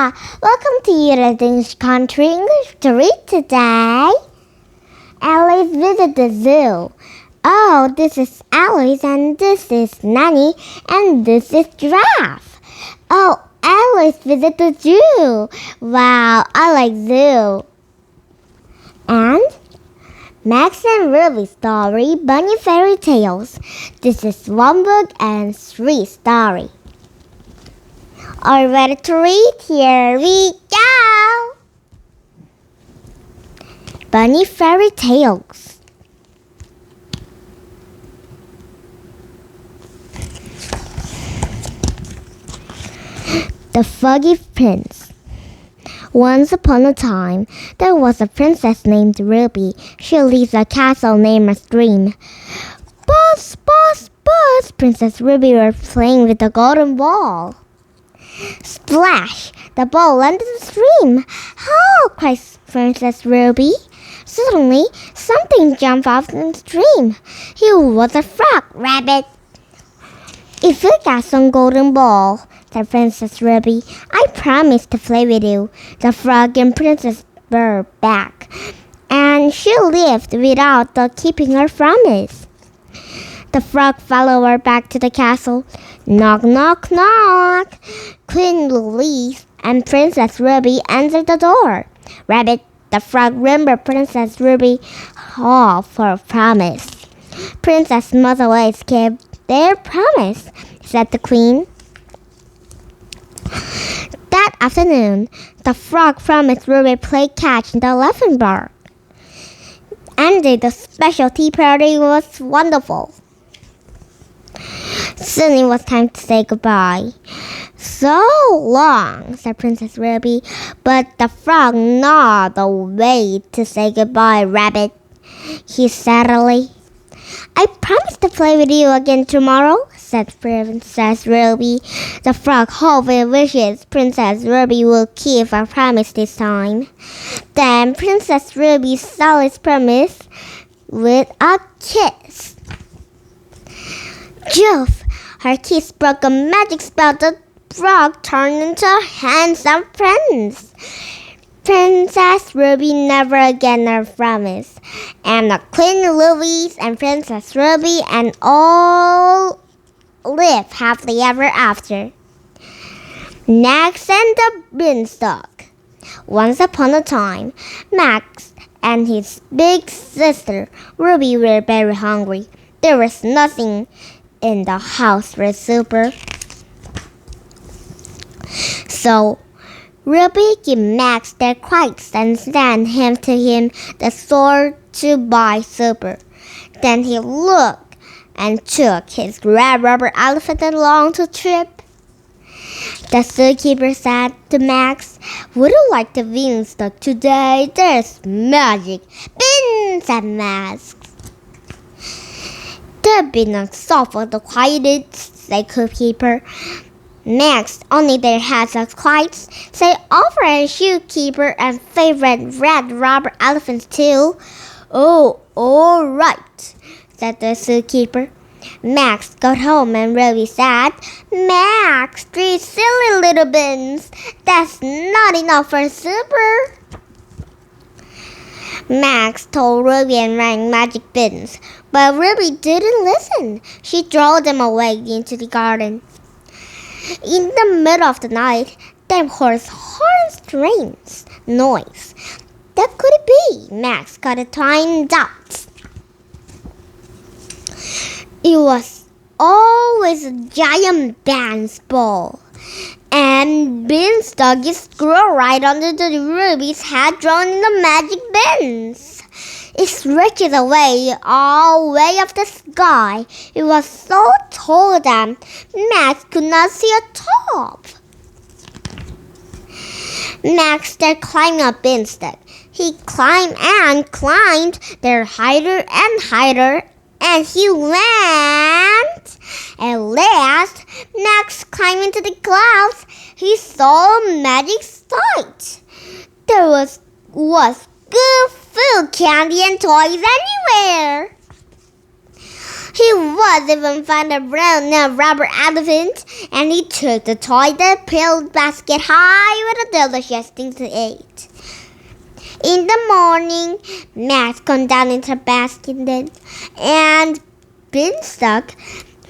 Welcome to United Country English to read today. Eloise visit the zoo. Oh, this is Eloise and this is Nanny and this is Giraffe. Oh, Eloise visit the zoo. Wow, I like zoo. And Max and Ruby story, Bunny Fairy Tales. This is one book and 3 story. Are you ready to read? Here we go! Bunny Fairy Tales. The Foggy Prince. Once upon a time, there was a princess named Ruby. She lives in a castle named a stream. Buzz, buzz, buzz! Princess Ruby was playing with the golden ball. Splash! The ball landed in the stream. Help! Cried Princess Ruby. Suddenly, something jumped out in the stream. It was a frog. Rabbit! If you got some golden ball, said Princess Ruby, I promise to play with you. The frog and Princess were back, and she lived without keeping her promise. The frog followed her back to the castle. Knock, knock, knock. Queen Eloise and Princess Ruby entered the door. Rabbit, the frog remembered Princess Ruby all for a promise. Princess must always keep their promise, said the queen. That afternoon, the frog promised Ruby play catch in the elephant bar. And the special tea party was wonderful. Soon it was time to say goodbye. So long, said Princess Ruby, but the frog gnawed the way to say goodbye, Rabbit. He sadly. I promise to play with you again tomorrow, said Princess Ruby. The frog hoped and wishes Princess Ruby will keep her promise this time. Then Princess Ruby sealed his promise with a kiss. Jove! Her kiss broke a magic spell. The frog turned into a handsome prince. Princess Ruby never again her promise, and the Queen Eloise and Princess Ruby and all live happily ever after. Max and the Beanstalk. Once upon a time, Max and his big sister Ruby were very hungry. There was nothing in the house for supper. So Ruby gave Max their quilts and sent him to the store to buy supper. Then he looked and took his red rubber elephant along the trip. The zookeeper said to Max, would you like the beanstalk today? There's magic. Beans, said Max. The beanstalk suffered the quiet, said the zookeeper. Max only their heads of quilts, say offer a shoekeeper and favorite red rubber elephants too. Oh, all right, said the zookeeper. Max got home and Ruby said, Max, 3 silly little bins. That's not enough for supper. Max told Ruby and rang magic bins, but Ruby didn't listen. She threw them away into the garden. In the middle of the night, they heard horn strange noise. That could it be? Max got a tiny doubt. It was always a giant band's ball, and Beanstalk grew right under the Ruby's head, drawn in the magic bins. It stretched away all the way up the sky. It was so tall that Max could not see a top. Max started climbing up Beanstalk. He climbed and climbed there higher and higher, and he went. At last, Max climbed into the clouds. He saw a magic sight. There was good food, candy, and toys anywhere. He was even found a brown rubber elephant, and he took the toilet pail basket high with a delicious thing to eat. In the morning, Max came down into the basket and Beanstalk.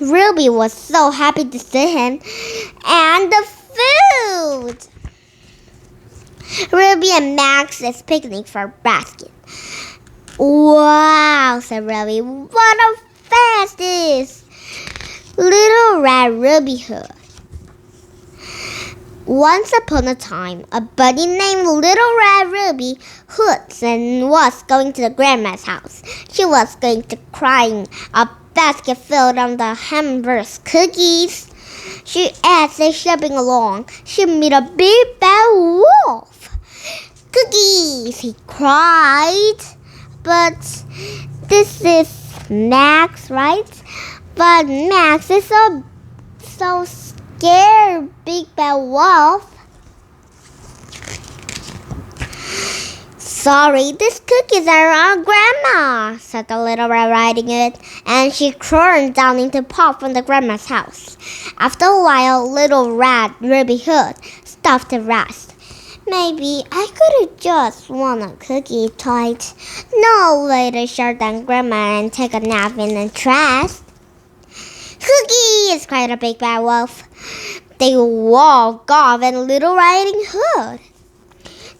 Ruby was so happy to see him and the food. Ruby and Max's picnic for a basket. Wow, said Ruby, what a fast this! Little Red Ruby Hood. Once upon a time, a bunny named Little Red Ruby Hood was going to the grandma's house. She was going to crying a basket filled on the hamburger's cookies. As they shopping along, she met a big bad wolf. Cookies, he cried. But this is Max, right? But Max is so scared, big bad wolf. Sorry, these cookies are our grandma, said the little Red Riding Hood, and she crawled down into the pot from the grandma's house. After a while, Little Red Ruby Hood stopped to rest. Maybe I could have just won a cookie tight. No way to shut down Grandma and take a nap in the trash. Cookies! Cried a big bad wolf. They walked off and Little Riding Hood.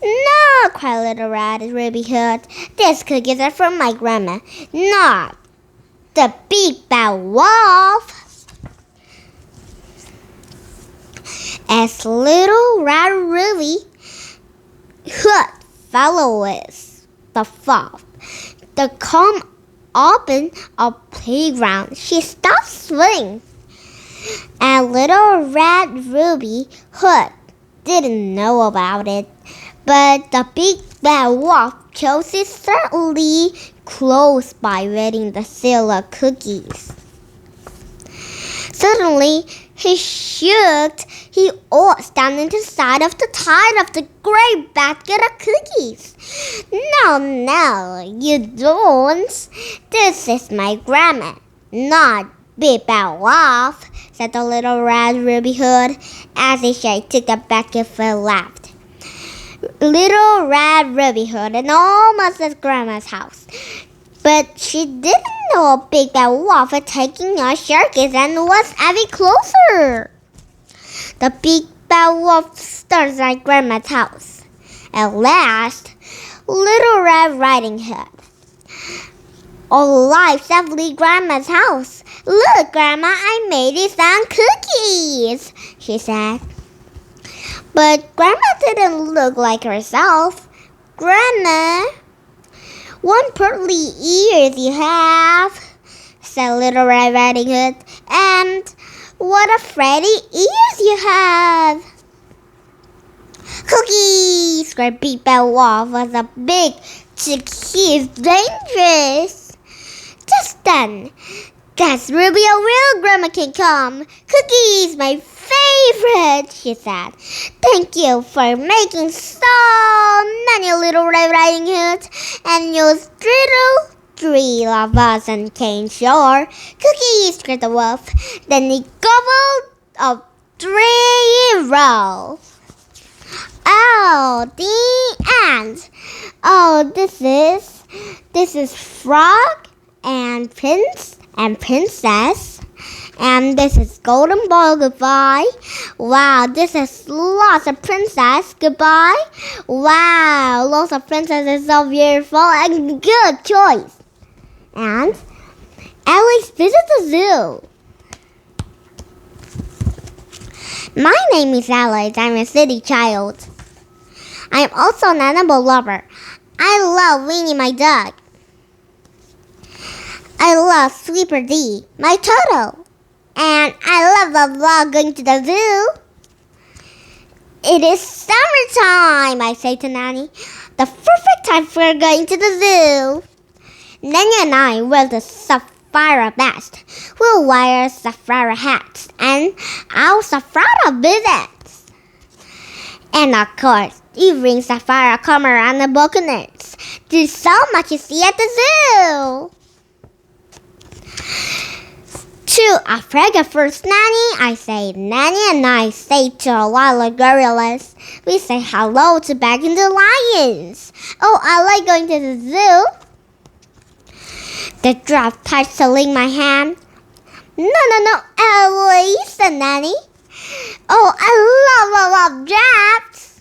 No, cried Little Red Ruby Hood. These cookies are from my grandma, not the big bad wolf. As Little Red Ruby Hood followed the wolf, the come open a playground. She stopped swinging, and Little Red Ruby Hood didn't know about it. But the big bad wolf chose it certainly close by waiting to steal the cookies. Suddenly, he shook. He all standing to the side of the tide of the great basket of cookies. No, you don't. This is my grandma, not Big Bad Wolf, said the Little Red Ruby Hood as he took the basket full left. Little Red Ruby Hood and almost at Grandma's house. But she didn't know a big bad wolf was taking a circus and was having closer. The big bad wolf starts at Grandma's house. At last, Little Red Riding Hood arrived safely Grandma's house. Look, Grandma, I made these on cookies, she said. But Grandma didn't look like herself. Grandma, what pearly ears you have, said Little Red Riding Hood, and what a pretty ears you have. Cookies, cried Big Bad Wolf was a big chick. He's dangerous. Just then, that's Ruby, a real grandma can come. Cookies, my favorite, she said. Thank you for making so many Little Red Riding Hoods and your little three of us on Cane Shore. Cookies, cried the wolf. Then he gobbled up 3 in a row. Oh, the end. Oh, this is Frog and Prince and Princess. And this is Golden Ball. Goodbye. Wow, this is lots of princess. Goodbye. Wow, lots of princesses, so beautiful and good choice. And Eloise visits the zoo. My name is Eloise. I'm a city child. I am also an animal lover. I love Winnie, my dog. I love Sweeper D, my turtle. And I love going to the zoo. It is summertime, I say to Nanny. The perfect time for going to the zoo. Nanny and I wear the sapphire vest. We'll wear sapphire hats and our sapphire business. And of course, evening sapphire camera and the binoculars. There's so much to see at the zoo. To Africa first, Nanny, I say. Nanny and I say to a lot of gorillas. We say hello to back in the lions. Oh, I like going to the zoo. The giraffe touched to lick my hand. No, Eloise, said Nanny. Oh, I love giraffes.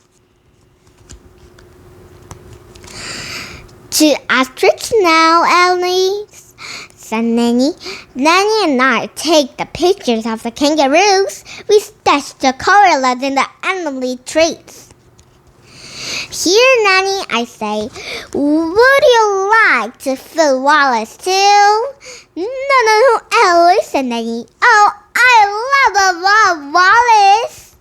To ostrich now, Eloise, said Nanny. Nanny and I take the pictures of the kangaroos. We stash the gorillas in the animal trees. Here, Nanny, I say, would you like to feed Wallace too? No, Eloise, said Nanny. Oh, I love Wallace.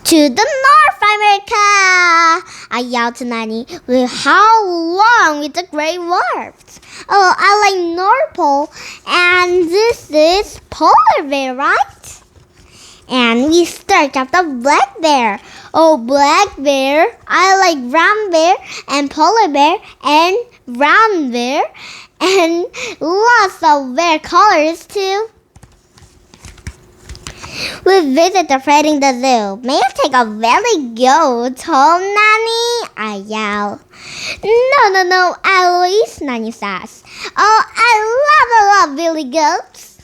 To the North America, I yelled to Nanny. How long with the great dwarfs? Oh, I like North Pole, and this is polar bear, right? And we search after black bear. Oh, black bear, I like brown bear and polar bear and brown bear and lots of bear colors too. We visit the Fred in the zoo. May I take a belly goat home, Nanny? I yell. No, Eloise, Nanny says. Oh, I love billy goats.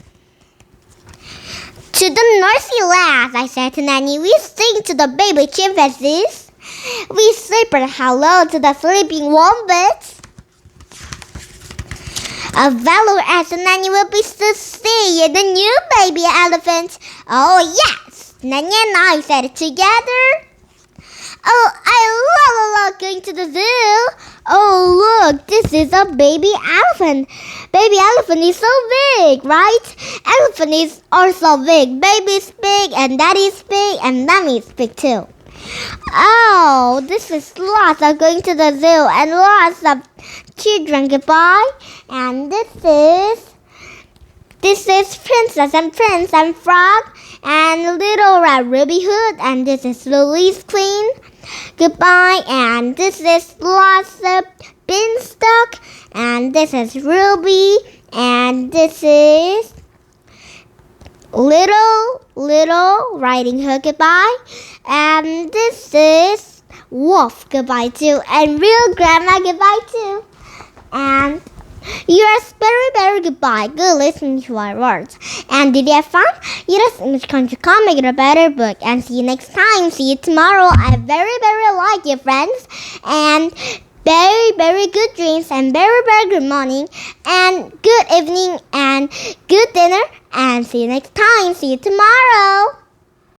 To the noisy lads, I said to Nanny, we sing to the baby chimpanzees. We whisper hello to the sleeping wombats. A valor as a Nanny will be to see the new baby elephant. Oh yes, Nanny and I said it together. Oh, I love going to the zoo. Oh look, this is a baby elephant. Baby elephant is so big, right? Elephant is also big. Baby's big and daddy's big and mommy's big too. Oh, this is lots of going to the zoo and lots of children goodbye. And this is Princess and Prince and Frog and Little Red Ruby Hood, and this is Louise Queen. Goodbye, and this is lots of Beanstalk, and this is Ruby, and this is Little Riding Hood. Goodbye, and this is Wolf. Goodbye too, and Real Grandma. Goodbye too, and you're very goodbye. Good listening to our words. And did you have fun? You just English Country Come make it a better book. And see you next time. See you tomorrow. I very like you, friends. And very good dreams. And very good morning. And good evening. And good dinner. And see you next time. See you tomorrow.